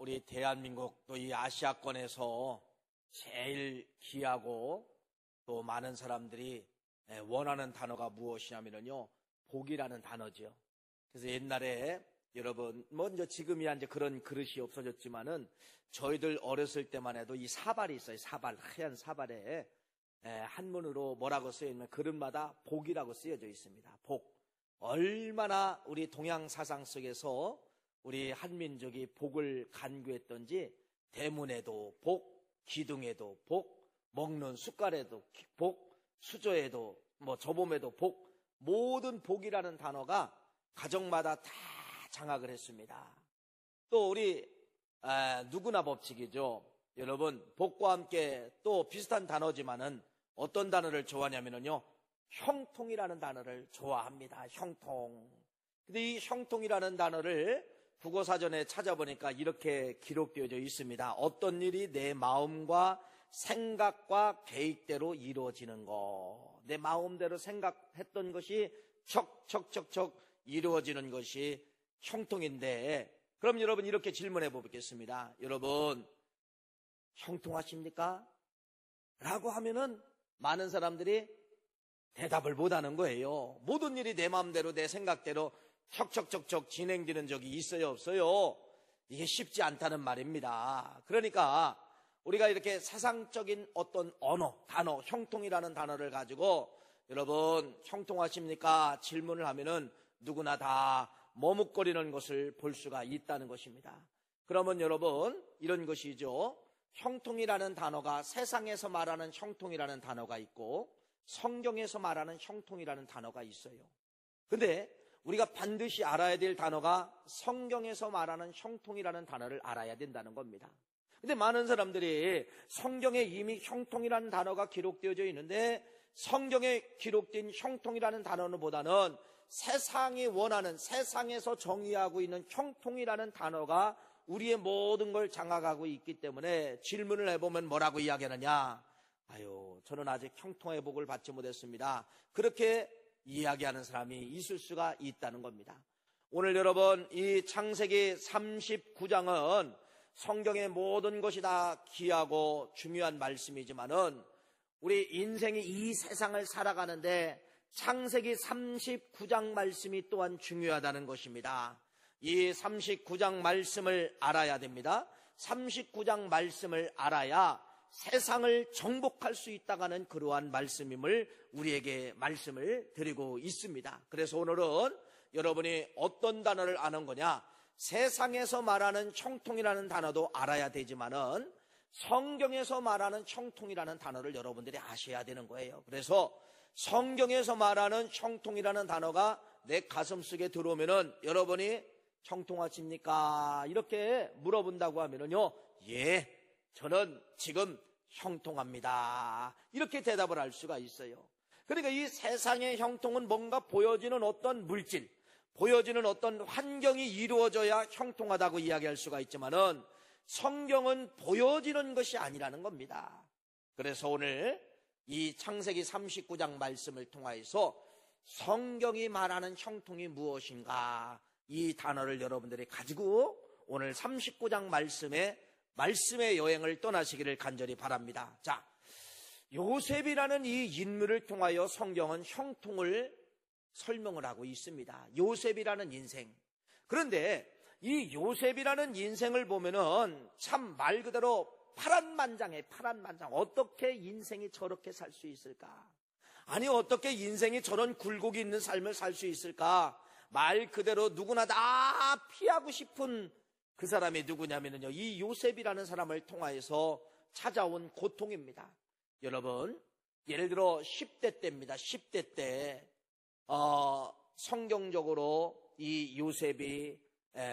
우리 대한민국 또 이 아시아권에서 제일 귀하고 또 많은 사람들이 원하는 단어가 무엇이냐면요, 복이라는 단어죠. 그래서 옛날에 여러분, 먼저 지금이야 이제 그런 그릇이 없어졌지만은 저희들 어렸을 때만 해도 이 사발이 있어요. 사발, 하얀 사발에 한문으로 뭐라고 쓰여 있는 그릇마다 복이라고 쓰여져 있습니다. 복. 얼마나 우리 동양 사상 속에서 우리 한민족이 복을 간구했던지 대문에도 복, 기둥에도 복, 먹는 숟갈에도 복, 수저에도 저봄에도 복, 모든 복이라는 단어가 가정마다 다 장악을 했습니다. 또 우리 누구나 법칙이죠. 여러분, 복과 함께 또 비슷한 단어지만은 어떤 단어를 좋아하냐면요, 형통이라는 단어를 좋아합니다. 형통. 근데 이 형통이라는 단어를 국어사전에 찾아보니까 이렇게 기록되어져 있습니다. 어떤 일이 내 마음과 생각과 계획대로 이루어지는 것. 내 마음대로 생각했던 것이 척척척척 이루어지는 것이 형통인데, 그럼 여러분 이렇게 질문해 보겠습니다. 여러분, 형통하십니까? 라고 하면은 많은 사람들이 대답을 못하는 거예요. 모든 일이 내 마음대로 내 생각대로 척척척척 진행되는 적이 있어요, 없어요? 이게 쉽지 않다는 말입니다. 그러니까 우리가 이렇게 사상적인 어떤 언어, 단어, 형통이라는 단어를 가지고 여러분 형통하십니까? 질문을 하면은 누구나 다 머뭇거리는 것을 볼 수가 있다는 것입니다. 그러면 여러분 이런 것이죠. 형통이라는 단어가 세상에서 말하는 형통이라는 단어가 있고 성경에서 말하는 형통이라는 단어가 있어요. 근데 우리가 반드시 알아야 될 단어가 성경에서 말하는 형통이라는 단어를 알아야 된다는 겁니다. 근데 많은 사람들이 성경에 이미 형통이라는 단어가 기록되어져 있는데 성경에 기록된 형통이라는 단어는 보다는 세상이 원하는, 세상에서 정의하고 있는 형통이라는 단어가 우리의 모든 걸 장악하고 있기 때문에 질문을 해보면 뭐라고 이야기하느냐? 저는 아직 형통의 복을 받지 못했습니다. 그렇게 이야기하는 사람이 있을 수가 있다는 겁니다. 오늘 여러분 이 창세기 39장은 성경의 모든 것이 다 귀하고 중요한 말씀이지만은 우리 인생이 이 세상을 살아가는데 창세기 39장 말씀이 또한 중요하다는 것입니다. 이 39장 말씀을 알아야 됩니다. 39장 말씀을 알아야 세상을 정복할 수 있다가는 그러한 말씀임을 우리에게 말씀을 드리고 있습니다. 그래서 오늘은 여러분이 어떤 단어를 아는 거냐? 세상에서 말하는 형통이라는 단어도 알아야 되지만은 성경에서 말하는 형통이라는 단어를 여러분들이 아셔야 되는 거예요. 그래서 성경에서 말하는 형통이라는 단어가 내 가슴속에 들어오면은 여러분이 형통하십니까? 이렇게 물어본다고 하면은요, 예, 저는 지금 형통합니다. 이렇게 대답을 할 수가 있어요. 그러니까 이 세상의 형통은 뭔가 보여지는 어떤 물질, 보여지는 어떤 환경이 이루어져야 형통하다고 이야기할 수가 있지만은 성경은 보여지는 것이 아니라는 겁니다. 그래서 오늘 이 창세기 39장 말씀을 통하여서 성경이 말하는 형통이 무엇인가, 이 단어를 여러분들이 가지고 오늘 39장 말씀의 여행을 떠나시기를 간절히 바랍니다. 자, 요셉이라는 이 인물을 통하여 성경은 형통을 설명을 하고 있습니다. 요셉이라는 인생. 그런데 이 요셉이라는 인생을 보면은 참 말 그대로 파란만장해. 어떻게 인생이 저렇게 살 수 있을까? 아니, 어떻게 인생이 저런 굴곡이 있는 삶을 살 수 있을까? 말 그대로 누구나 다 피하고 싶은 그 사람이 누구냐면요, 이 요셉이라는 사람을 통하여서 찾아온 고통입니다. 여러분, 예를 들어 10대 때입니다. 10대 때 성경적으로 이 요셉이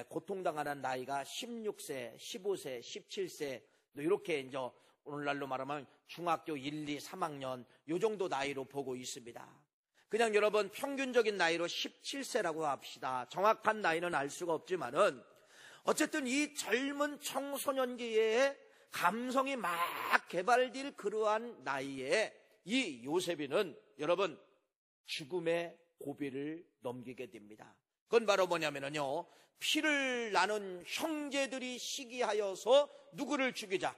고통당하는 나이가 16세, 15세, 17세 이렇게 이제 오늘날로 말하면 중학교 1, 2, 3학년 요 정도 나이로 보고 있습니다. 그냥 여러분 평균적인 나이로 17세라고 합시다. 정확한 나이는 알 수가 없지만은 어쨌든 이 젊은 청소년기에 감성이 막 개발될 그러한 나이에 이 요셉이는 여러분 죽음의 고비를 넘기게 됩니다. 그건 바로 뭐냐면요, 피를 나눈 형제들이 시기하여서 누구를 죽이자,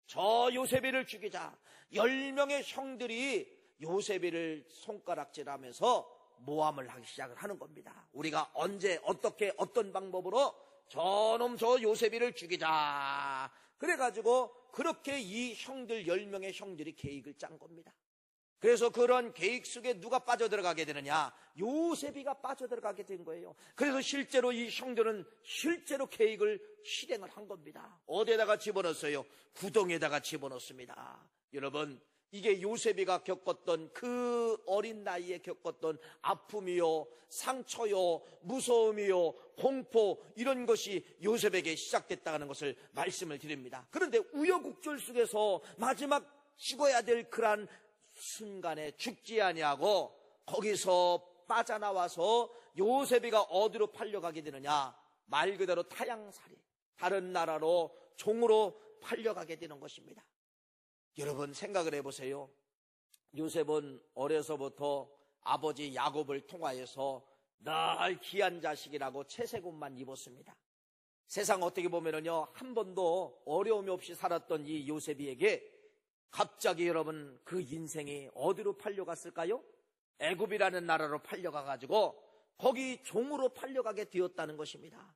저 요셉이를 죽이자. 10명의 형들이 요셉이를 손가락질하면서 모함을 하기 시작을 하는 겁니다. 우리가 언제 어떻게 어떤 방법으로 저놈 저 요셉이를 죽이자. 그래가지고 그렇게 이 형들 10명의 형들이 계획을 짠 겁니다. 그래서 그런 계획 속에 누가 빠져들어가게 되느냐, 요셉이가 빠져들어가게 된 거예요. 그래서 실제로 이 형들은 실제로 계획을 실행을 한 겁니다. 어디에다가 집어넣었어요? 구덩이에다가 집어넣습니다. 여러분, 이게 요셉이가 겪었던, 그 어린 나이에 겪었던 아픔이요, 상처요, 무서움이요, 공포, 이런 것이 요셉에게 시작됐다는 것을 말씀을 드립니다. 그런데 우여곡절 속에서 마지막 죽어야 될 그러한 순간에 죽지 아니하고 거기서 빠져나와서 요셉이가 어디로 팔려가게 되느냐, 말 그대로 타향살이, 다른 나라로 종으로 팔려가게 되는 것입니다. 여러분, 생각을 해보세요. 요셉은 어려서부터 아버지 야곱을 통하여서 늘 귀한 자식이라고 채색옷만 입었습니다. 세상 어떻게 보면은요, 한 번도 어려움이 없이 살았던 이 요셉이에게 갑자기 여러분 그 인생이 어디로 팔려갔을까요? 애굽이라는 나라로 팔려가가지고 거기 종으로 팔려가게 되었다는 것입니다.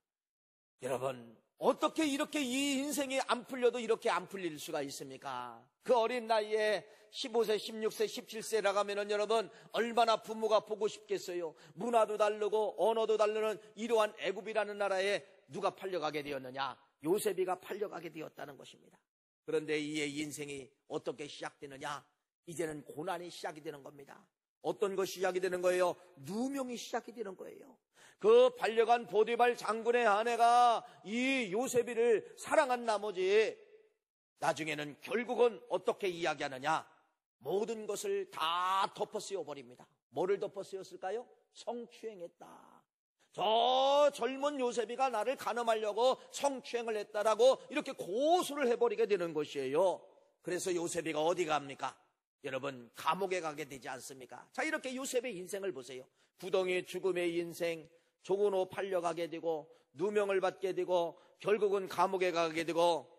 여러분, 어떻게 이렇게 이 인생이 안 풀려도 이렇게 안 풀릴 수가 있습니까? 그 어린 나이에 15세, 16세, 17세라고 하면은 여러분 얼마나 부모가 보고 싶겠어요. 문화도 다르고 언어도 다르는 이러한 애굽이라는 나라에 누가 팔려가게 되었느냐? 요셉이가 팔려가게 되었다는 것입니다. 그런데 이의 인생이 어떻게 시작되느냐? 이제는 고난이 시작이 되는 겁니다. 어떤 것이 시작이 되는 거예요? 누명이 시작이 되는 거예요. 그 팔려간 보디발 장군의 아내가 이 요셉이를 사랑한 나머지 나중에는 결국은 어떻게 이야기하느냐? 모든 것을 다 덮어씌워 버립니다. 뭐를 덮어씌웠을까요? 성추행했다. 저 젊은 요셉이가 나를 간음하려고 성추행을 했다라고 이렇게 고소를 해버리게 되는 것이에요. 그래서 요셉이가 어디 갑니까? 여러분, 감옥에 가게 되지 않습니까? 자, 이렇게 요셉의 인생을 보세요. 구덩이 죽음의 인생, 종으로 팔려가게 되고 누명을 받게 되고 결국은 감옥에 가게 되고,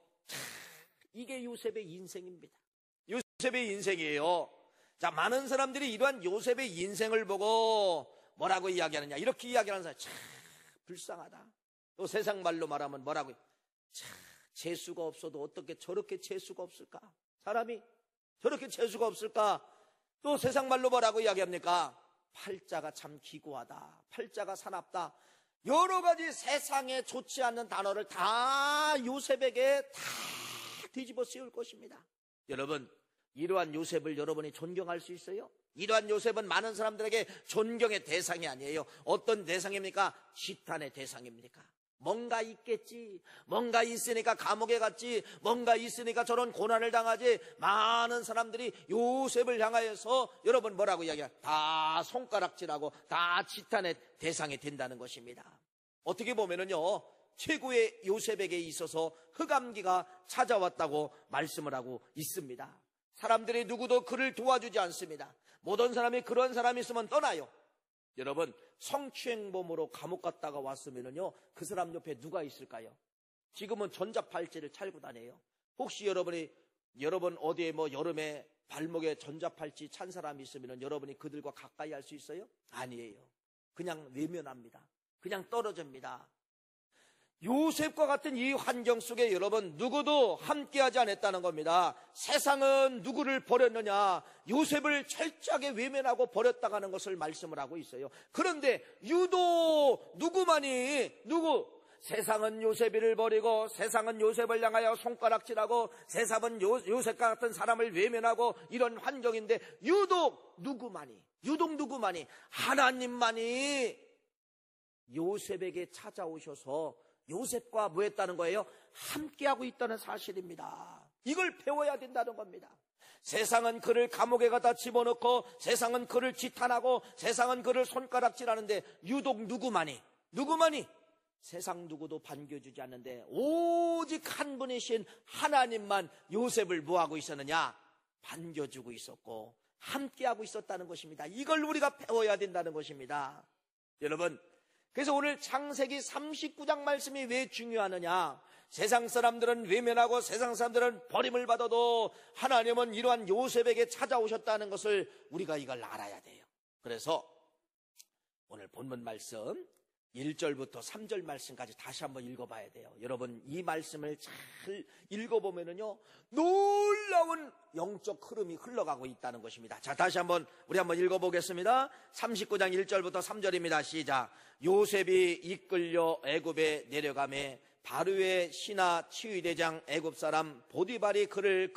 이게 요셉의 인생입니다. 요셉의 인생이에요. 자, 많은 사람들이 이러한 요셉의 인생을 보고 뭐라고 이야기하느냐, 이렇게 이야기하는 사람이 참 불쌍하다. 또 세상 말로 말하면 뭐라고, 참 재수가 없어도 어떻게 저렇게 재수가 없을까? 사람이 저렇게 재수가 없을까? 또 세상 말로 뭐라고 이야기합니까? 팔자가 참 기구하다, 팔자가 사납다, 여러 가지 세상에 좋지 않는 단어를 다 요셉에게 다 뒤집어 씌울 것입니다. 여러분, 이러한 요셉을 여러분이 존경할 수 있어요? 이러한 요셉은 많은 사람들에게 존경의 대상이 아니에요. 어떤 대상입니까? 지탄의 대상입니까? 뭔가 있겠지, 뭔가 있으니까 감옥에 갔지, 뭔가 있으니까 저런 고난을 당하지. 많은 사람들이 요셉을 향하여서 여러분 뭐라고 이야기해요? 다 손가락질하고 다 지탄의 대상이 된다는 것입니다. 어떻게 보면은요, 최고의 요셉에게 있어서 흑암기가 찾아왔다고 말씀을 하고 있습니다. 사람들이 누구도 그를 도와주지 않습니다. 모든 사람이 그런 사람이 있으면 떠나요. 여러분, 성추행범으로 감옥 갔다가 왔으면은요, 그 사람 옆에 누가 있을까요? 지금은 전자팔찌를 차고 다녀요. 혹시 여러분 어디에 뭐 여름에 발목에 전자팔찌 찬 사람이 있으면은 여러분이 그들과 가까이 할 수 있어요? 아니에요. 그냥 외면합니다. 그냥 떨어집니다. 요셉과 같은 이 환경 속에 여러분 누구도 함께하지 않았다는 겁니다. 세상은 누구를 버렸느냐? 요셉을 철저하게 외면하고 버렸다고 하는 것을 말씀을 하고 있어요. 그런데 유독 세상은 요셉이를 버리고 세상은 요셉을 향하여 손가락질하고 세상은 요셉과 같은 사람을 외면하고 이런 환경인데 유독 누구만이 하나님만이 요셉에게 찾아오셔서 요셉과 뭐 했다는 거예요? 함께하고 있다는 사실입니다. 이걸 배워야 된다는 겁니다. 세상은 그를 감옥에 갖다 집어넣고 세상은 그를 지탄하고 세상은 그를 손가락질하는데 유독 누구만이 세상 누구도 반겨주지 않는데 오직 한 분이신 하나님만 요셉을 뭐하고 있었느냐? 반겨주고 있었고 함께하고 있었다는 것입니다. 이걸 우리가 배워야 된다는 것입니다. 여러분, 그래서 오늘 창세기 39장 말씀이 왜 중요하느냐? 세상 사람들은 외면하고 세상 사람들은 버림을 받아도 하나님은 이러한 요셉에게 찾아오셨다는 것을 우리가 이걸 알아야 돼요. 그래서 오늘 본문 말씀 1절부터 3절 말씀까지 다시 한번 읽어봐야 돼요. 여러분, 이 말씀을 잘 읽어보면은요, 놀라운 영적 흐름이 흘러가고 있다는 것입니다. 자, 다시 한번 우리 한번 읽어보겠습니다. 39장 1절부터 3절입니다. 시작. 요셉이 이끌려 애굽에 내려가매 바로의 신하 치위대장 애굽 사람 보디발이 그를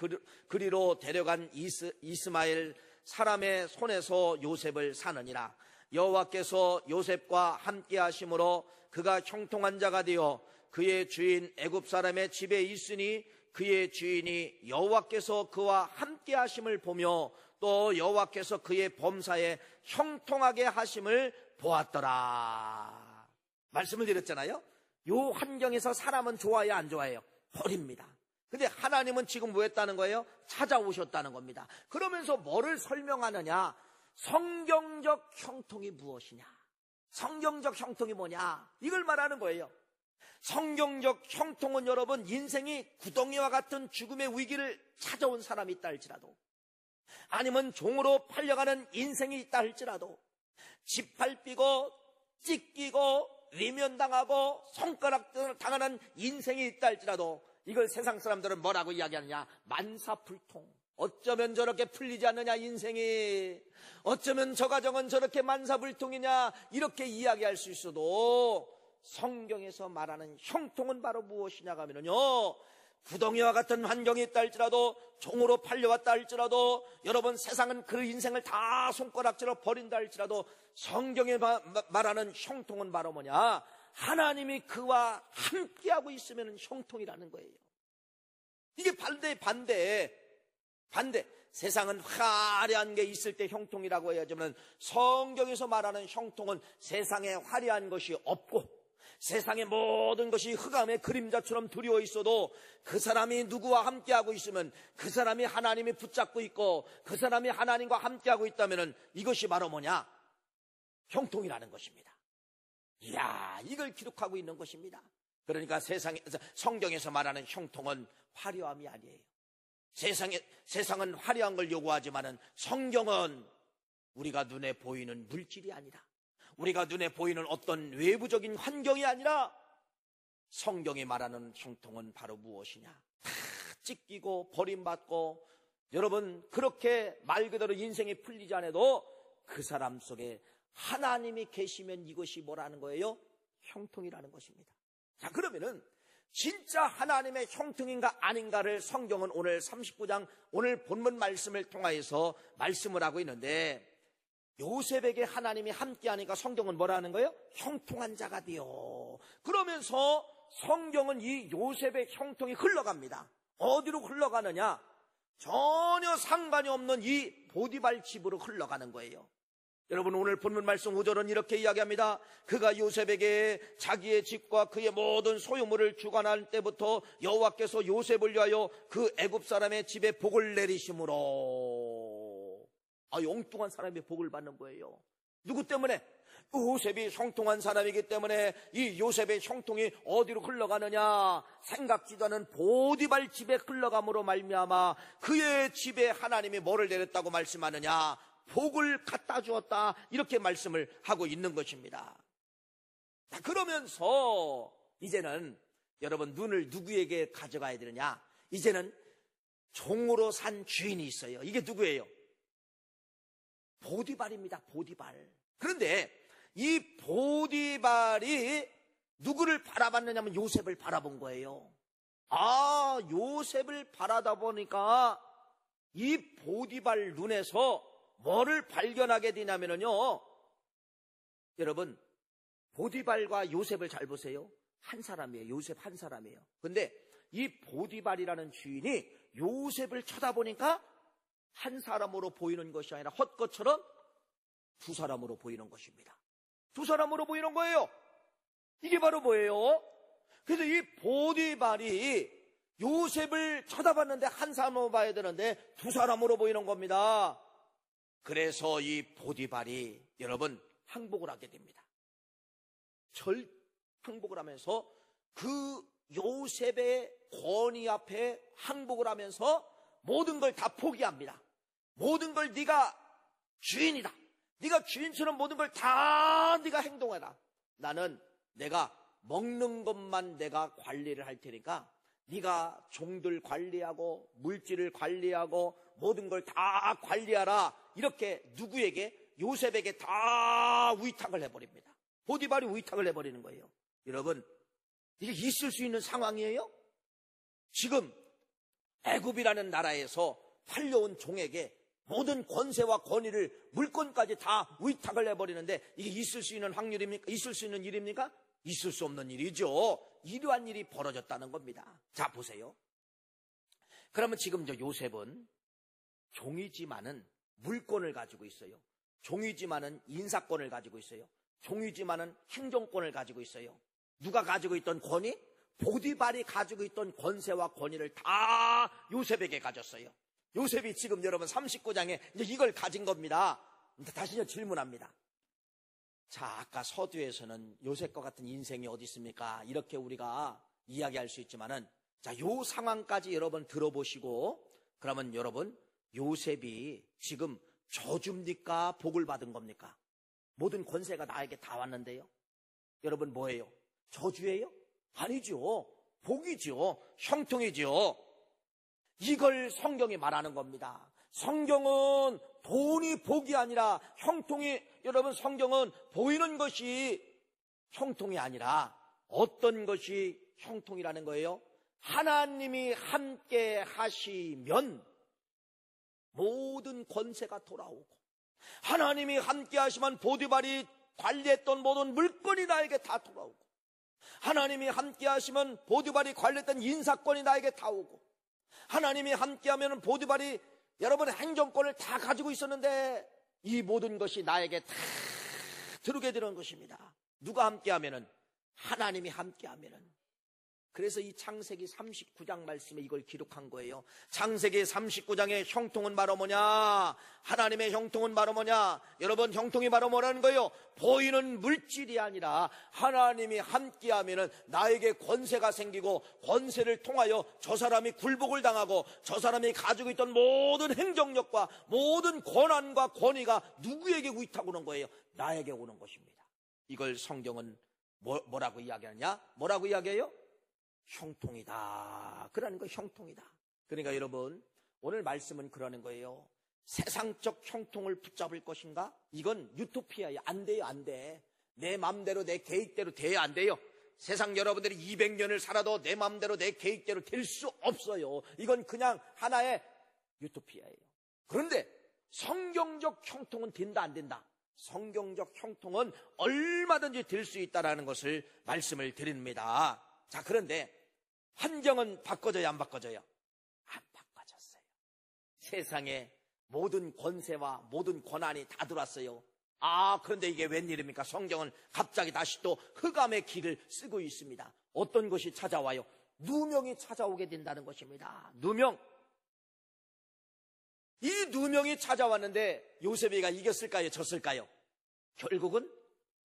그리로 데려간 이스마엘 사람의 손에서 요셉을 사느니라. 여호와께서 요셉과 함께 하심으로 그가 형통한 자가 되어 그의 주인 애굽 사람의 집에 있으니 그의 주인이 여호와께서 그와 함께 하심을 보며 또 여호와께서 그의 범사에 형통하게 하심을 보았더라. 말씀을 드렸잖아요. 요 환경에서 사람은 좋아해요, 안 좋아해요? 버립니다. 근데 하나님은 지금 뭐 했다는 거예요? 찾아오셨다는 겁니다. 그러면서 뭐를 설명하느냐? 성경적 형통이 무엇이냐? 성경적 형통이 뭐냐? 이걸 말하는 거예요. 성경적 형통은 여러분, 인생이 구덩이와 같은 죽음의 위기를 찾아온 사람이 있다 할지라도, 아니면 종으로 팔려가는 인생이 있다 할지라도, 짓밟히고 찢기고 외면당하고 손가락 당하는 인생이 있다 할지라도, 이걸 세상 사람들은 뭐라고 이야기하느냐? 만사불통. 어쩌면 저렇게 풀리지 않느냐 인생이, 어쩌면 저 가정은 저렇게 만사불통이냐, 이렇게 이야기할 수 있어도 성경에서 말하는 형통은 바로 무엇이냐 하면요, 구덩이와 같은 환경이 있다 할지라도, 종으로 팔려왔다 할지라도, 여러분 세상은 그 인생을 다 손가락질로 버린다 할지라도, 성경에 말하는 형통은 바로 뭐냐? 하나님이 그와 함께하고 있으면 형통이라는 거예요. 이게 반대. 세상은 화려한 게 있을 때 형통이라고 해야지만, 성경에서 말하는 형통은 세상에 화려한 것이 없고 세상의 모든 것이 흑암의 그림자처럼 두려워 있어도 그 사람이 누구와 함께하고 있으면, 그 사람이 하나님이 붙잡고 있고 그 사람이 하나님과 함께하고 있다면 이것이 바로 뭐냐? 형통이라는 것입니다. 이야, 이걸 기록하고 있는 것입니다. 그러니까 성경에서 말하는 형통은 화려함이 아니에요. 세상은 화려한 걸 요구하지만은 성경은 우리가 눈에 보이는 물질이 아니라, 우리가 눈에 보이는 어떤 외부적인 환경이 아니라, 성경이 말하는 형통은 바로 무엇이냐? 다 찢기고 버림받고, 여러분 그렇게 말 그대로 인생이 풀리지 않아도 그 사람 속에 하나님이 계시면 이것이 뭐라는 거예요? 형통이라는 것입니다. 자, 그러면은 진짜 하나님의 형통인가 아닌가를 성경은 오늘 39장 오늘 본문 말씀을 통하여서 말씀을 하고 있는데, 요셉에게 하나님이 함께하니까 성경은 뭐라는 거예요? 형통한 자가 되어. 그러면서 성경은 이 요셉의 형통이 흘러갑니다. 어디로 흘러가느냐? 전혀 상관이 없는 이 보디발 집으로 흘러가는 거예요. 여러분, 오늘 본문 말씀 5절은 이렇게 이야기합니다. 그가 요셉에게 자기의 집과 그의 모든 소유물을 주관할 때부터 여호와께서 요셉을 위하여 그 애굽 사람의 집에 복을 내리심으로. 엉뚱한 사람이 복을 받는 거예요. 누구 때문에? 요셉이 형통한 사람이기 때문에. 이 요셉의 형통이 어디로 흘러가느냐? 생각지도 않은 보디발 집에 흘러감으로 말미암아 그의 집에 하나님이 뭐를 내렸다고 말씀하느냐? 복을 갖다 주었다, 이렇게 말씀을 하고 있는 것입니다. 그러면서 이제는 여러분, 눈을 누구에게 가져가야 되느냐? 이제는 종으로 산 주인이 있어요. 이게 누구예요? 보디발입니다. 보디발. 그런데 이 보디발이 누구를 바라봤느냐면 요셉을 바라본 거예요. 요셉을 바라다 보니까 이 보디발 눈에서 뭐를 발견하게 되냐면요, 여러분 보디발과 요셉을 잘 보세요. 한 사람이에요. 요셉 한 사람이에요. 근데 이 보디발이라는 주인이 요셉을 쳐다보니까 한 사람으로 보이는 것이 아니라 헛것처럼 두 사람으로 보이는 것입니다. 두 사람으로 보이는 거예요. 이게 바로 뭐예요? 그래서 이 보디발이 요셉을 쳐다봤는데 한 사람으로 봐야 되는데 두 사람으로 보이는 겁니다. 그래서 이 보디발이 여러분 항복을 하게 됩니다. 항복을 하면서 그 요셉의 권위 앞에 항복을 하면서 모든 걸 다 포기합니다. 모든 걸 네가 주인이다. 네가 주인처럼 모든 걸 다 네가 행동해라. 나는 내가 먹는 것만 내가 관리를 할 테니까 네가 종들 관리하고 물질을 관리하고 모든 걸 다 관리하라. 이렇게 누구에게? 요셉에게 다 위탁을 해버립니다. 보디발이 위탁을 해버리는 거예요. 여러분, 이게 있을 수 있는 상황이에요? 지금 애굽이라는 나라에서 팔려온 종에게 모든 권세와 권위를, 물권까지 다 위탁을 해버리는데 이게 있을 수 있는 확률입니까? 있을 수 있는 일입니까? 있을 수 없는 일이죠. 이러한 일이 벌어졌다는 겁니다. 자, 보세요. 그러면 지금 요셉은 종이지만은 물권을 가지고 있어요. 종이지만은 인사권을 가지고 있어요. 종이지만은 행정권을 가지고 있어요. 누가 가지고 있던 권위? 보디발이 가지고 있던 권세와 권위를 다 요셉에게 가졌어요. 요셉이 지금 여러분 39장에 이제 이걸 가진 겁니다. 다시 질문합니다. 자, 아까 서두에서는 요셉과 같은 인생이 어디 있습니까? 이렇게 우리가 이야기할 수 있지만은, 자, 요 상황까지 여러분 들어보시고, 그러면 여러분, 요셉이 지금 저주입니까? 복을 받은 겁니까? 모든 권세가 나에게 다 왔는데요. 여러분 뭐예요? 저주예요? 아니죠. 복이죠. 형통이죠. 이걸 성경이 말하는 겁니다. 성경은 돈이 복이 아니라 형통이, 여러분 성경은 보이는 것이 형통이 아니라 어떤 것이 형통이라는 거예요? 하나님이 함께 하시면 모든 권세가 돌아오고, 하나님이 함께 하시면 보디발이 관리했던 모든 물건이 나에게 다 돌아오고, 하나님이 함께 하시면 보디발이 관리했던 인사권이 나에게 다 오고, 하나님이 함께하면 보디발이 여러분의 행정권을 다 가지고 있었는데 이 모든 것이 나에게 다 들어오게 되는 것입니다. 누가 함께하면은? 하나님이 함께하면은. 그래서 이 창세기 39장 말씀에 이걸 기록한 거예요. 창세기 39장의 형통은 바로 뭐냐? 하나님의 형통은 바로 뭐냐? 여러분, 형통이 바로 뭐라는 거예요? 보이는 물질이 아니라 하나님이 함께하면은 나에게 권세가 생기고, 권세를 통하여 저 사람이 굴복을 당하고 저 사람이 가지고 있던 모든 행정력과 모든 권한과 권위가 누구에게 위탁 오는 거예요? 나에게 오는 것입니다. 이걸 성경은 뭐라고 이야기하느냐? 뭐라고 이야기해요? 형통이다. 그러는 거 형통이다. 그러니까 여러분, 오늘 말씀은 그러는 거예요. 세상적 형통을 붙잡을 것인가? 이건 유토피아예요. 안 돼요, 안 돼. 내 맘대로 내 계획대로 돼야 안 돼요. 세상 여러분들이 200년을 살아도 내 맘대로 내 계획대로 될 수 없어요. 이건 그냥 하나의 유토피아예요. 그런데 성경적 형통은 된다, 안 된다? 성경적 형통은 얼마든지 될 수 있다는 것을 말씀을 드립니다. 자, 그런데 환경은 바꿔져요, 안 바꿔져요? 안 바꿔졌어요. 세상에 모든 권세와 모든 권한이 다 들어왔어요. 아, 그런데 이게 웬일입니까? 성경은 갑자기 다시 또 흑암의 길을 쓰고 있습니다. 어떤 것이 찾아와요? 누명이 찾아오게 된다는 것입니다. 누명. 이 누명이 찾아왔는데 요셉이가 이겼을까요? 졌을까요? 결국은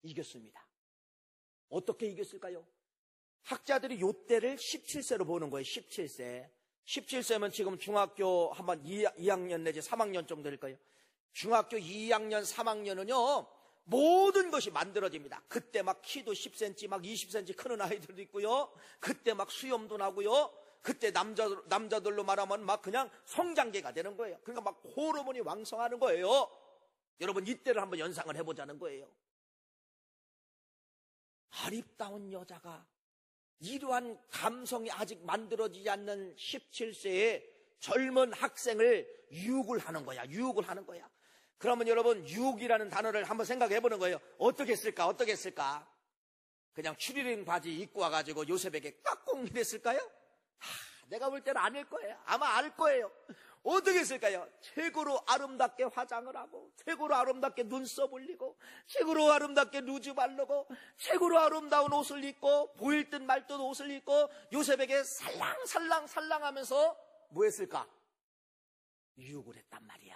이겼습니다. 어떻게 이겼을까요? 학자들이 요때를 17세로 보는 거예요. 17세. 17세면 지금 중학교 한번 2학년 내지 3학년 정도 될 거예요. 중학교 2학년, 3학년은요, 모든 것이 만들어집니다. 그때 막 키도 10cm, 막 20cm 크는 아이들도 있고요. 그때 막 수염도 나고요. 그때 남자들로 말하면 막 그냥 성장기가 되는 거예요. 그러니까 막 호르몬이 왕성하는 거예요. 여러분, 이때를 한번 연상을 해보자는 거예요. 아리따운 여자가 이러한 감성이 아직 만들어지지 않는 17세의 젊은 학생을 유혹을 하는 거야. 유혹을 하는 거야. 그러면 여러분, 유혹이라는 단어를 한번 생각해 보는 거예요. 어떻게 했을까? 어떻게 했을까? 그냥 추리닝 바지 입고 와가지고 요셉에게 깍꿍 이랬을까요? 내가 볼 때는 아닐 거예요. 아마 알 거예요. 어떻게 했을까요? 최고로 아름답게 화장을 하고, 최고로 아름답게 눈썹 올리고, 최고로 아름답게 루즈 바르고, 최고로 아름다운 옷을 입고, 보일 듯 말 듯 옷을 입고 요셉에게 살랑살랑 하면서 뭐 했을까? 유혹을 했단 말이야.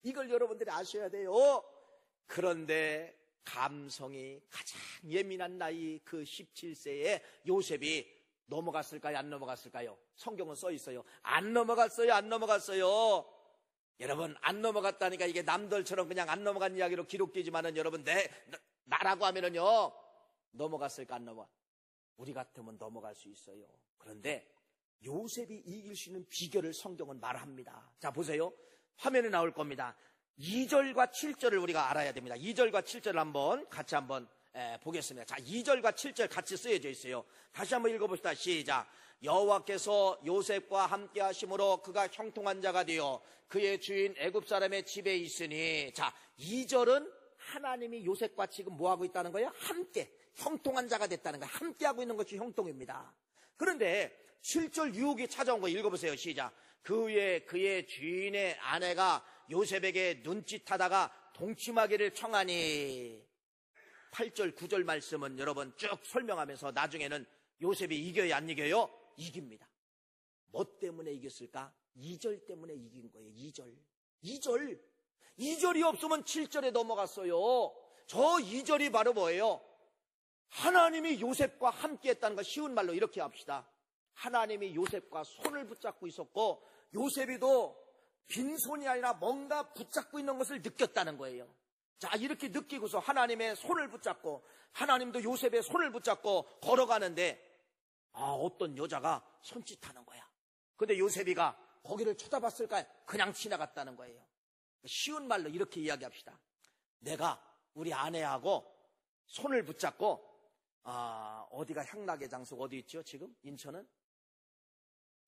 이걸 여러분들이 아셔야 돼요. 그런데 감성이 가장 예민한 나이 그 17세에 요셉이 넘어갔을까요? 안 넘어갔을까요? 성경은 써 있어요. 안 넘어갔어요. 안 넘어갔어요. 여러분, 안 넘어갔다니까 이게 남들처럼 그냥 안 넘어간 이야기로 기록되지만은 여러분, 나라고 하면은요, 넘어갔을까? 안 넘어가? 우리 같으면 넘어갈 수 있어요. 그런데 요셉이 이길 수 있는 비결을 성경은 말합니다. 자, 보세요. 화면에 나올 겁니다. 2절과 7절을 우리가 알아야 됩니다. 2절과 7절을 같이 한번 보겠습니다. 자, 2절과 7절 같이 쓰여져 있어요. 다시 한번 읽어봅시다. 시작. 여호와께서 요셉과 함께 하심으로 그가 형통한 자가 되어 그의 주인 애굽 사람의 집에 있으니. 자, 2절은 하나님이 요셉과 지금 뭐하고 있다는 거예요? 함께 형통한 자가 됐다는 거예요. 함께하고 있는 것이 형통입니다. 그런데 7절 유혹이 찾아온 거 읽어보세요. 시작. 그 후에 그의 주인의 아내가 요셉에게 눈짓하다가 동침하기를 청하니. 8절 9절 말씀은 여러분 쭉 설명하면서 나중에는 요셉이 이겨요 안 이겨요? 이깁니다. 뭐 때문에 이겼을까? 2절 때문에 이긴 거예요. 2절이 없으면 7절에 넘어갔어요. 저 2절이 바로 뭐예요? 하나님이 요셉과 함께 했다는 거. 쉬운 말로 이렇게 합시다. 하나님이 요셉과 손을 붙잡고 있었고 요셉이도 빈손이 아니라 뭔가 붙잡고 있는 것을 느꼈다는 거예요. 자, 이렇게 느끼고서 하나님의 손을 붙잡고 하나님도 요셉의 손을 붙잡고 걸어가는데 어떤 여자가 손짓하는 거야. 근데 요셉이가 거기를 쳐다봤을까요? 그냥 지나갔다는 거예요. 쉬운 말로 이렇게 이야기합시다. 내가 우리 아내하고 손을 붙잡고 어디가 향락의 장소 어디 있죠? 지금 인천은?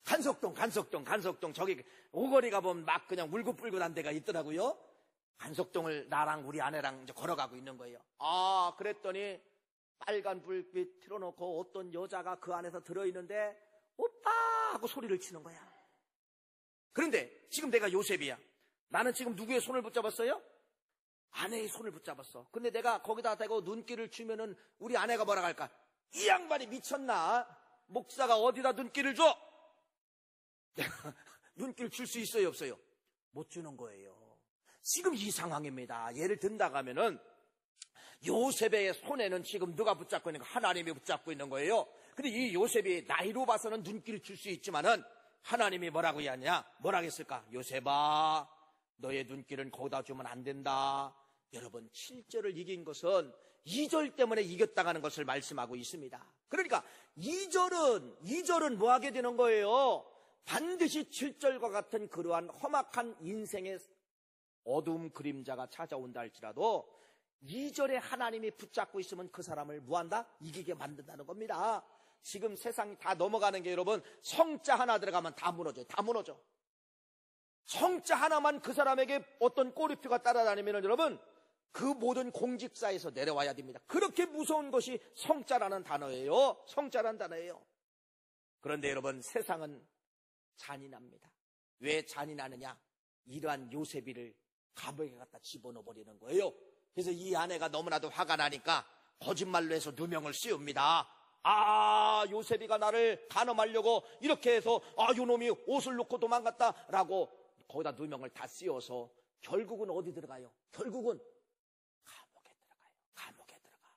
간석동 저기 오거리 가보면 막 그냥 울긋불긋한 데가 있더라고요. 간석동을 나랑 우리 아내랑 이제 걸어가고 있는 거예요. 그랬더니 빨간 불빛 틀어놓고 어떤 여자가 그 안에서 들어있는데 오빠 하고 소리를 치는 거야. 그런데 지금 내가 요셉이야. 나는 지금 누구의 손을 붙잡았어요? 아내의 손을 붙잡았어. 근데 내가 거기다 대고 눈길을 주면은 우리 아내가 뭐라 할까? 이 양반이 미쳤나? 목사가 어디다 눈길을 줘? 내가 눈길 줄 수 있어요 없어요? 못 주는 거예요. 지금 이 상황입니다. 예를 든다고 하면은 요셉의 손에는 지금 누가 붙잡고 있는 거? 하나님이 붙잡고 있는 거예요. 근데 이 요셉이 나이로 봐서는 눈길을 줄 수 있지만은 하나님이 뭐라고 하냐? 뭐라고 했을까? 요셉아, 너의 눈길은 거기다 주면 안 된다. 여러분, 7절을 이긴 것은 2절 때문에 이겼다는 것을 말씀하고 있습니다. 그러니까 2절은 뭐 하게 되는 거예요? 반드시 7절과 같은 그러한 험악한 인생의 어두움 그림자가 찾아온다 할지라도 2절에 하나님이 붙잡고 있으면 그 사람을 뭐한다? 이기게 만든다는 겁니다. 지금 세상이 다 넘어가는 게 여러분, 성자 하나 들어가면 다 무너져요. 다 무너져. 성자 하나만 그 사람에게 어떤 꼬리표가 따라다니면 여러분, 그 모든 공직사에서 내려와야 됩니다. 그렇게 무서운 것이 성자라는 단어예요. 성자라는 단어예요. 그런데 여러분, 세상은 잔인합니다. 왜 잔인하느냐? 이러한 요셉이를 감옥에 갖다 집어넣어 버리는 거예요. 그래서 이 아내가 너무나도 화가 나니까 거짓말로 해서 누명을 씌웁니다. 요셉이가 나를 간음하려고 이렇게 해서 요놈이 옷을 놓고 도망갔다라고 거기다 누명을 다 씌워서 결국은 어디 들어가요? 결국은 감옥에 들어가.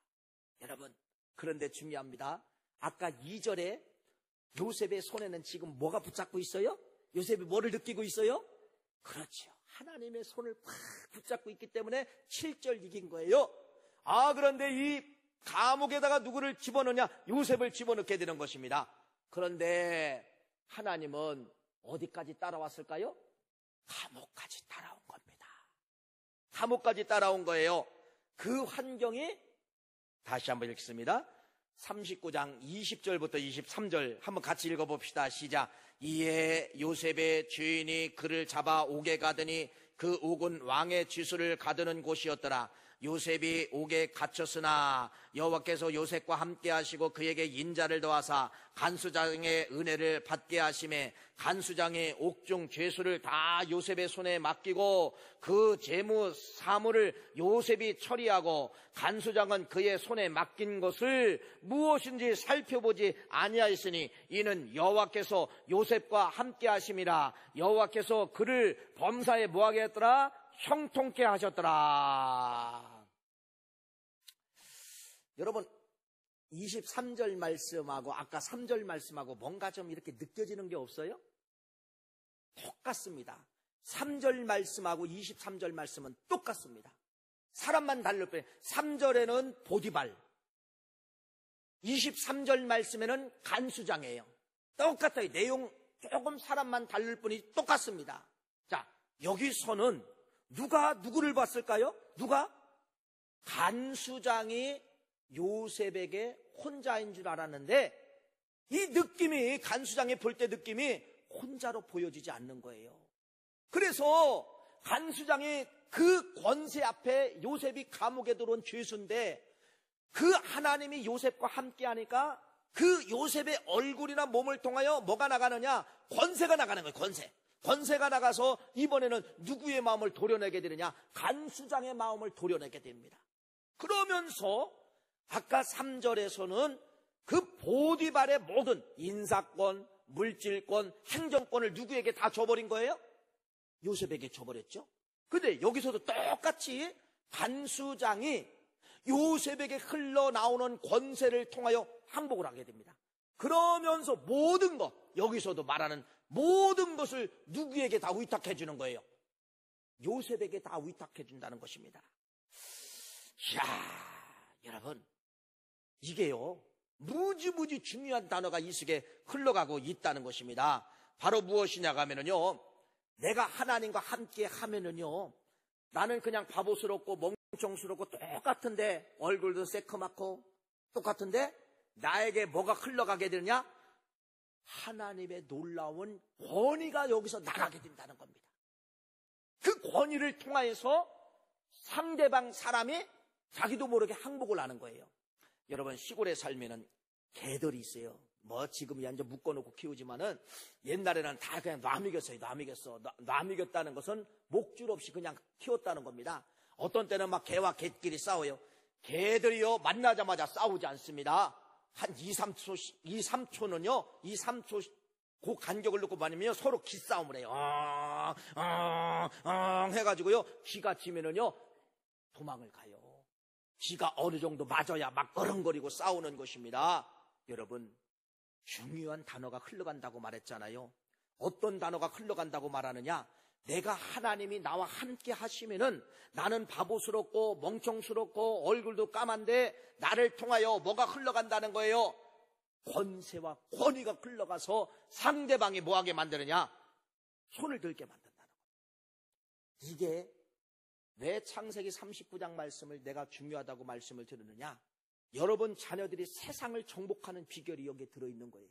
여러분, 그런데 중요합니다. 아까 2절에 요셉의 손에는 지금 뭐가 붙잡고 있어요? 요셉이 뭐를 느끼고 있어요? 그렇죠. 하나님의 손을 팍 붙잡고 있기 때문에 7절 이긴 거예요. 그런데 이 감옥에다가 누구를 집어넣냐? 요셉을 집어넣게 되는 것입니다. 그런데 하나님은 어디까지 따라왔을까요? 감옥까지 따라온 겁니다. 감옥까지 따라온 거예요. 그 환경이 다시 한번 읽습니다. 39장 20절부터 23절 한번 같이 읽어봅시다. 시작. 이에 요셉의 주인이 그를 잡아 옥에 가더니 그 옥은 왕의 쥐수를 가두는 곳이었더라. 요셉이 옥에 갇혔으나 여호와께서 요셉과 함께 하시고 그에게 인자를 더하사 간수장의 은혜를 받게 하심에 간수장이 옥중 죄수를 다 요셉의 손에 맡기고 그 재무 사물을 요셉이 처리하고 간수장은 그의 손에 맡긴 것을 무엇인지 살펴보지 아니하였으니 이는 여호와께서 요셉과 함께 하심이라. 여호와께서 그를 범사에 뭐하게 했더라? 형통케 하셨더라. 여러분 23절 말씀하고 아까 3절 말씀하고 뭔가 좀 이렇게 느껴지는 게 없어요? 똑같습니다. 3절 말씀하고 23절 말씀은 똑같습니다. 사람만 다를 뿐 3절에는 보디발, 23절 말씀에는 간수장이에요. 똑같아요. 내용 조금 사람만 다를 뿐이 똑같습니다. 자, 여기서는 누가 누구를 봤을까요? 누가? 간수장이 요셉에게 혼자인 줄 알았는데 이 느낌이, 간수장이 볼 때 느낌이 혼자로 보여지지 않는 거예요. 그래서 간수장이 그 권세 앞에, 요셉이 감옥에 들어온 죄수인데 그 하나님이 요셉과 함께 하니까 그 요셉의 얼굴이나 몸을 통하여 뭐가 나가느냐? 권세가 나가는 거예요. 권세가 나가서 이번에는 누구의 마음을 도려내게 되느냐? 간수장의 마음을 도려내게 됩니다. 그러면서 아까 3절에서는 그 보디발의 모든 인사권, 물질권, 행정권을 누구에게 다 줘버린 거예요? 요셉에게 줘버렸죠. 근데 여기서도 똑같이 간수장이 요셉에게 흘러나오는 권세를 통하여 항복을 하게 됩니다. 그러면서 모든 것, 여기서도 말하는 모든 것을 누구에게 다 위탁해 주는 거예요? 요셉에게 다 위탁해 준다는 것입니다. 자, 여러분, 이게요 무지무지 중요한 단어가 이 속에 흘러가고 있다는 것입니다. 바로 무엇이냐고 하면은요, 내가 하나님과 함께 하면은요, 나는 그냥 바보스럽고 멍청스럽고 똑같은데, 얼굴도 새카맣고 똑같은데 나에게 뭐가 흘러가게 되느냐? 하나님의 놀라운 권위가 여기서 나가게 된다는 겁니다. 그 권위를 통하여서 상대방 사람이 자기도 모르게 항복을 하는 거예요. 여러분, 시골에 살면은 개들이 있어요. 뭐 지금 완전 묶어놓고 키우지만은 옛날에는 다 그냥 놔미겼어요. 놔미겼다는 것은 목줄 없이 그냥 키웠다는 겁니다. 어떤 때는 막 개와 개끼리 싸워요. 개들이요 만나자마자 싸우지 않습니다. 한 2-3초는요 2-3초 그 간격을 놓고 말하면 서로 기싸움을 해요. 해가지고요 기가 지면은요 도망을 가요. 기가 어느 정도 맞아야 막 어렁거리고 싸우는 것입니다. 여러분, 중요한 단어가 흘러간다고 말했잖아요. 어떤 단어가 흘러간다고 말하느냐? 내가 하나님이 나와 함께 하시면은 나는 바보스럽고 멍청스럽고 얼굴도 까만데 나를 통하여 뭐가 흘러간다는 거예요? 권세와 권위가 흘러가서 상대방이 뭐하게 만드느냐? 손을 들게 만든다는 거예요. 이게 왜 창세기 39장 말씀을 내가 중요하다고 말씀을 드리느냐? 여러분 자녀들이 세상을 정복하는 비결이 여기에 들어있는 거예요.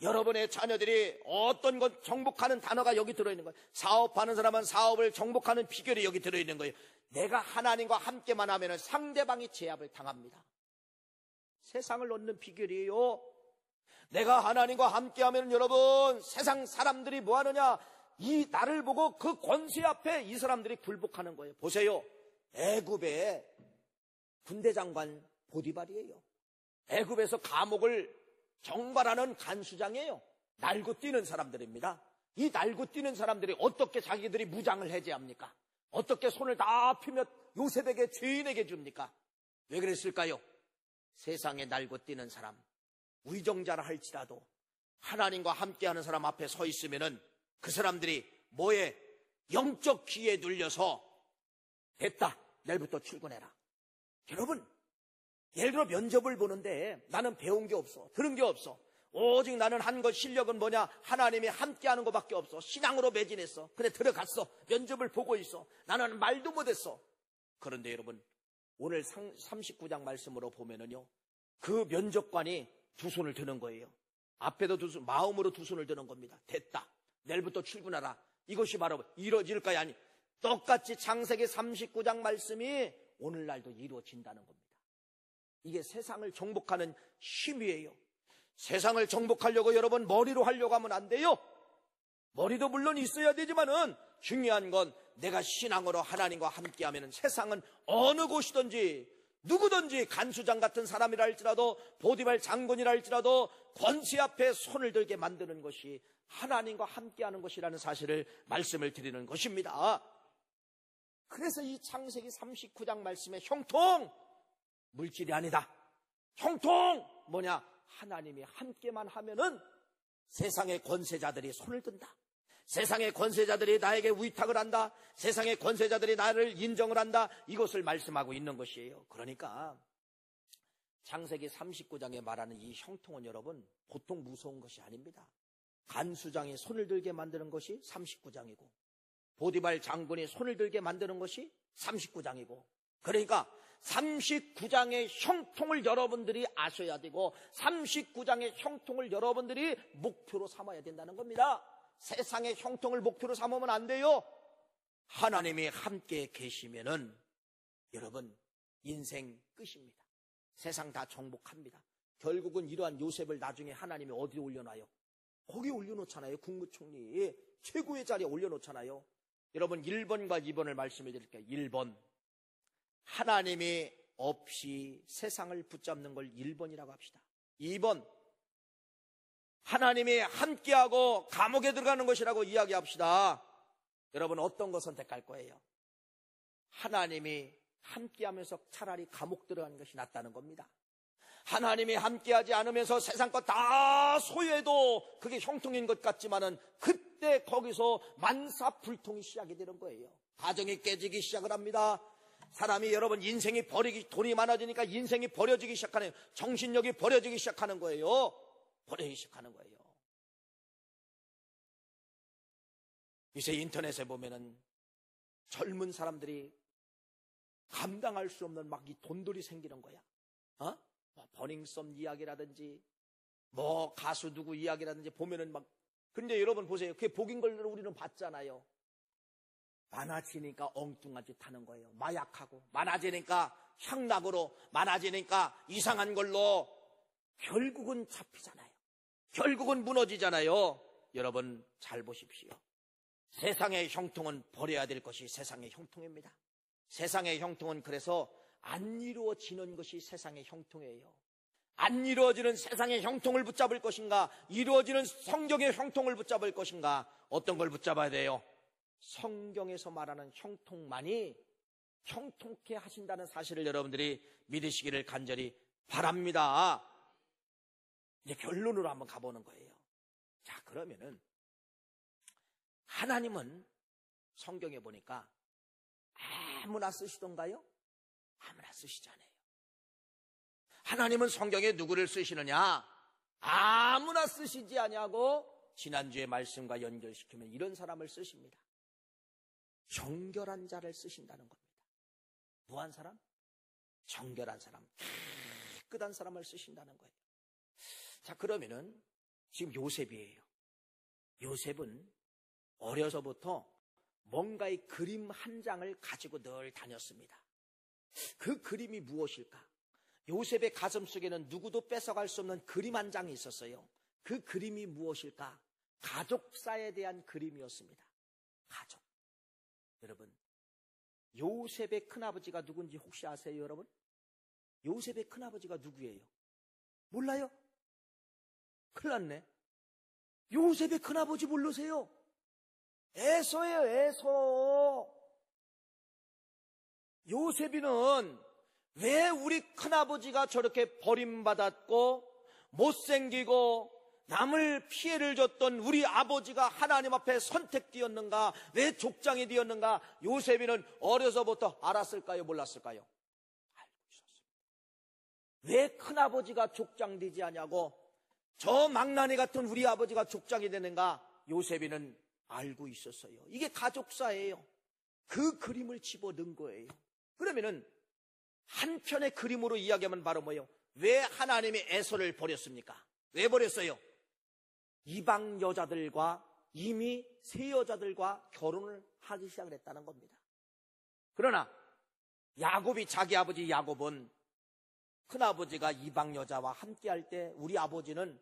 여러분의 자녀들이 어떤 것 정복하는 단어가 여기 들어있는 거예요. 사업하는 사람은 사업을 정복하는 비결이 여기 들어있는 거예요. 내가 하나님과 함께만 하면 상대방이 제압을 당합니다. 세상을 얻는 비결이에요. 내가 하나님과 함께하면 여러분 세상 사람들이 뭐 하느냐? 이 나를 보고 그 권세 앞에 이 사람들이 굴복하는 거예요. 보세요. 애굽의 군대 장관 보디발이에요. 애굽에서 감옥을 정발하는 간수장이에요. 날고 뛰는 사람들입니다. 이 날고 뛰는 사람들이 어떻게 자기들이 무장을 해제합니까? 어떻게 손을 다 펴며 요셉에게, 죄인에게 줍니까? 왜 그랬을까요? 세상에 날고 뛰는 사람, 위정자라 할지라도 하나님과 함께하는 사람 앞에 서 있으면은 그 사람들이 뭐에 영적 기에 눌려서 됐다, 내일부터 출근해라. 여러분, 예를 들어 면접을 보는데 나는 배운 게 없어, 들은 게 없어. 오직 나는 한 것 실력은 뭐냐? 하나님이 함께하는 것밖에 없어. 신앙으로 매진했어. 근데 들어갔어. 면접을 보고 있어. 나는 말도 못했어. 그런데 여러분, 오늘 39장 말씀으로 보면은요, 그 면접관이 두 손을 드는 거예요. 앞에도 두 손, 마음으로 두 손을 드는 겁니다. 됐다, 내일부터 출근하라. 이것이 바로 이루어질까요? 아니, 똑같이 창세기 39장 말씀이 오늘날도 이루어진다는 겁니다. 이게 세상을 정복하는 힘이에요. 세상을 정복하려고 여러분 머리로 하려고 하면 안 돼요. 머리도 물론 있어야 되지만은 중요한 건 내가 신앙으로 하나님과 함께하면 세상은 어느 곳이든지 누구든지 간수장 같은 사람이라 할지라도 보디발 장군이라 할지라도 권세 앞에 손을 들게 만드는 것이 하나님과 함께하는 것이라는 사실을 말씀을 드리는 것입니다. 그래서 이 창세기 39장 말씀의 형통, 물질이 아니다. 형통 뭐냐? 하나님이 함께만 하면은 세상의 권세자들이 손을 든다. 세상의 권세자들이 나에게 위탁을 한다. 세상의 권세자들이 나를 인정을 한다. 이것을 말씀하고 있는 것이에요. 그러니까 창세기 39장에 말하는 이 형통은 여러분 보통 무서운 것이 아닙니다. 간수장이 손을 들게 만드는 것이 39장이고 보디발 장군이 손을 들게 만드는 것이 39장이고, 그러니까 39장의 형통을 여러분들이 아셔야 되고 39장의 형통을 여러분들이 목표로 삼아야 된다는 겁니다. 세상의 형통을 목표로 삼으면 안 돼요. 하나님이 함께 계시면은 여러분 인생 끝입니다. 세상 다 정복합니다. 결국은 이러한 요셉을 나중에 하나님이 어디에 올려놔요? 거기 올려놓잖아요. 국무총리 최고의 자리에 올려놓잖아요. 여러분 1번과 2번을 말씀해 드릴게요. 1번, 하나님이 없이 세상을 붙잡는 걸 1번이라고 합시다. 2번, 하나님이 함께하고 감옥에 들어가는 것이라고 이야기합시다. 여러분 어떤 거 선택할 거예요? 하나님이 함께하면서 차라리 감옥 들어가는 것이 낫다는 겁니다. 하나님이 함께하지 않으면서 세상 것 다 소유해도 그게 형통인 것 같지만은 그때 거기서 만사불통이 시작이 되는 거예요. 가정이 깨지기 시작을 합니다. 사람이 여러분 인생이 돈이 많아지니까 인생이 버려지기 시작하는, 정신력이 버려지기 시작하는 거예요. 버려지기 시작하는 거예요. 요새 인터넷에 보면은 젊은 사람들이 감당할 수 없는 막 이 돈들이 생기는 거야. 버닝썬 이야기라든지 뭐 가수 누구 이야기라든지 보면은 막, 근데 여러분 보세요. 그게 복인 걸 우리는 봤잖아요. 많아지니까 엉뚱한 짓 하는 거예요. 마약하고, 많아지니까 향락으로, 많아지니까 이상한 걸로 결국은 잡히잖아요. 결국은 무너지잖아요. 여러분 잘 보십시오. 세상의 형통은 버려야 될 것이 세상의 형통입니다. 세상의 형통은 그래서 안 이루어지는 것이 세상의 형통이에요. 안 이루어지는 세상의 형통을 붙잡을 것인가, 이루어지는 성경의 형통을 붙잡을 것인가, 어떤 걸 붙잡아야 돼요? 성경에서 말하는 형통만이 형통케 하신다는 사실을 여러분들이 믿으시기를 간절히 바랍니다. 이제 결론으로 한번 가보는 거예요. 자, 그러면은 하나님은 성경에 보니까 아무나 쓰시던가요? 아무나 쓰시지 않아요. 하나님은 성경에 누구를 쓰시느냐? 아무나 쓰시지 아니하고 지난주의 말씀과 연결시키면 이런 사람을 쓰십니다. 정결한 자를 쓰신다는 겁니다. 뭐한 사람? 정결한 사람, 깨끗한 사람을 쓰신다는 거예요. 자, 그러면은 지금 요셉이에요. 요셉은 어려서부터 뭔가의 그림 한 장을 가지고 늘 다녔습니다. 그 그림이 무엇일까? 요셉의 가슴 속에는 누구도 뺏어갈 수 없는 그림 한 장이 있었어요. 그 그림이 무엇일까? 가족사에 대한 그림이었습니다. 가족. 여러분, 요셉의 큰아버지가 누군지 혹시 아세요, 여러분? 요셉의 큰아버지가 누구예요? 몰라요? 큰일 났네. 요셉의 큰아버지 모르세요? 에서예요, 에서. 요셉이는 왜 우리 큰아버지가 저렇게 버림받았고 못생기고 남을 피해를 줬던 우리 아버지가 하나님 앞에 선택되었는가? 왜 족장이 되었는가? 요셉이는 어려서부터 알았을까요? 몰랐을까요? 알고 있었습니다. 왜 큰아버지가 족장되지 않냐고, 저 망나니 같은 우리 아버지가 족장이 되는가? 요셉이는 알고 있었어요. 이게 가족사예요. 그 그림을 집어넣은 거예요. 그러면은 한편의 그림으로 이야기하면 바로 뭐예요? 왜 하나님이 에서를 버렸습니까? 왜 버렸어요? 이방 여자들과, 이미 새 여자들과 결혼을 하기 시작을 했다는 겁니다. 그러나 야곱이, 자기 아버지 야곱은 큰아버지가 이방 여자와 함께할 때 우리 아버지는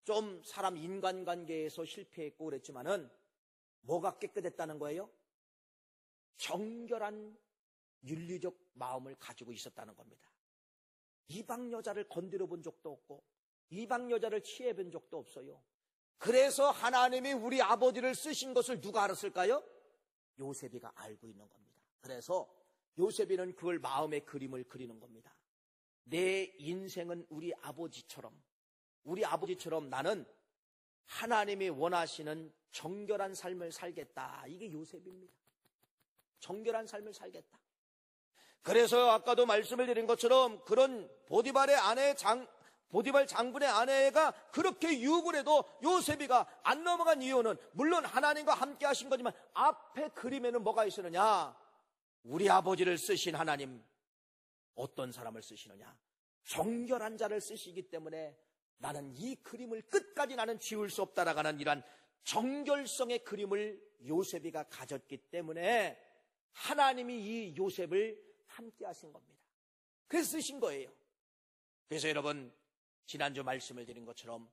좀 사람 인간관계에서 실패했고 그랬지만은 뭐가 깨끗했다는 거예요? 정결한 윤리적 마음을 가지고 있었다는 겁니다. 이방 여자를 건드려 본 적도 없고 이방 여자를 취해 본 적도 없어요. 그래서 하나님이 우리 아버지를 쓰신 것을 누가 알았을까요? 요셉이가 알고 있는 겁니다. 그래서 요셉이는 그걸 마음의 그림을 그리는 겁니다. 내 인생은 우리 아버지처럼 나는 하나님이 원하시는 정결한 삶을 살겠다. 이게 요셉입니다. 정결한 삶을 살겠다. 그래서 아까도 말씀을 드린 것처럼 그런 보디발 장군의 아내가 그렇게 유혹을 해도 요셉이가 안 넘어간 이유는 물론 하나님과 함께 하신 거지만 앞에 그림에는 뭐가 있었느냐? 우리 아버지를 쓰신 하나님 어떤 사람을 쓰시느냐? 정결한 자를 쓰시기 때문에 나는 이 그림을 끝까지 나는 지울 수 없다라는 이러한 정결성의 그림을 요셉이가 가졌기 때문에 하나님이 이 요셉을 함께 하신 겁니다. 그래서 쓰신 거예요. 그래서 여러분 지난주 말씀을 드린 것처럼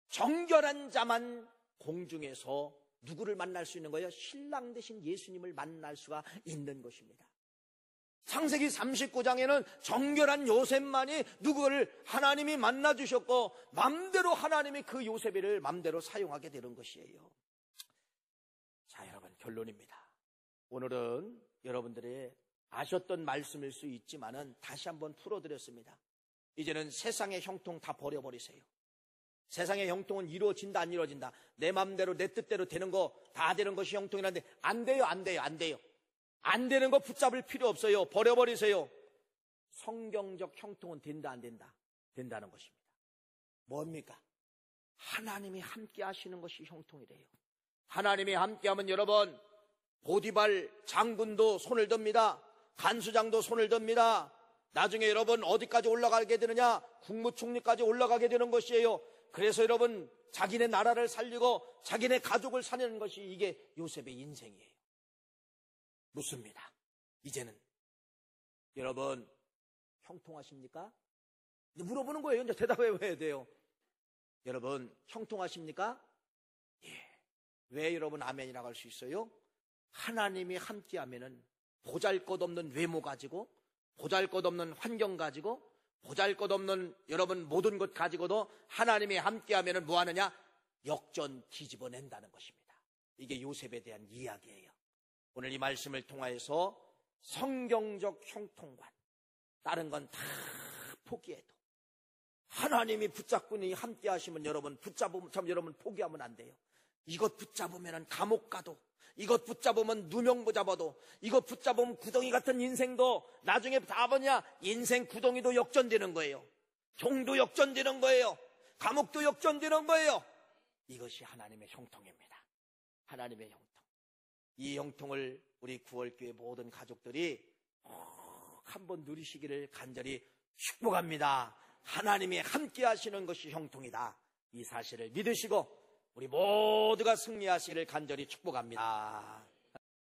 정결한 자만 공중에서 누구를 만날 수 있는 거예요? 신랑 되신 예수님을 만날 수가 있는 것입니다. 창세기 39장에는 정결한 요셉만이 누구를 하나님이 만나주셨고 맘대로 하나님이 그 요셉을 맘대로 사용하게 되는 것이에요. 자, 여러분 결론입니다. 오늘은 여러분들의 아셨던 말씀일 수 있지만은 다시 한번 풀어드렸습니다. 이제는 세상의 형통 다 버려버리세요. 세상의 형통은 이루어진다 안 이루어진다. 내 맘대로 내 뜻대로 되는 거 다 되는 것이 형통이라는데 안 돼요. 안 되는 거 붙잡을 필요 없어요. 버려버리세요. 성경적 형통은 된다 안 된다? 된다는 것입니다. 뭡니까? 하나님이 함께 하시는 것이 형통이래요. 하나님이 함께하면 여러분 보디발 장군도 손을 듭니다. 간수장도 손을 듭니다. 나중에 여러분 어디까지 올라가게 되느냐? 국무총리까지 올라가게 되는 것이에요. 그래서 여러분 자기네 나라를 살리고 자기네 가족을 살리는 것이 이게 요셉의 인생이에요. 묻습니다. 이제는 여러분 형통하십니까? 물어보는 거예요. 이제 대답해 봐야 돼요. 여러분 형통하십니까? 예. 왜 여러분 아멘이라고 할 수 있어요? 하나님이 함께하면은 보잘것없는 외모 가지고 보잘것없는 환경 가지고 보잘것없는 여러분 모든 것 가지고도 하나님이 함께하면은 뭐 하느냐? 역전 뒤집어낸다는 것입니다. 이게 요셉에 대한 이야기예요. 오늘 이 말씀을 통하여서 성경적 형통관 다른 건 다 포기해도 하나님이 붙잡고니 함께 하시면 여러분 붙잡으면 참 여러분 포기하면 안 돼요. 이것 붙잡으면 감옥 가도 이것 붙잡으면 누명 잡아도 이것 붙잡으면 구덩이 같은 인생도 나중에 다 뭐냐 인생 구덩이도 역전되는 거예요. 종도 역전되는 거예요. 감옥도 역전되는 거예요. 이것이 하나님의 형통입니다. 하나님의 형통. 이 형통을 우리 구월교회 모든 가족들이 한번 누리시기를 간절히 축복합니다. 하나님이 함께 하시는 것이 형통이다. 이 사실을 믿으시고 우리 모두가 승리하시기를 간절히 축복합니다.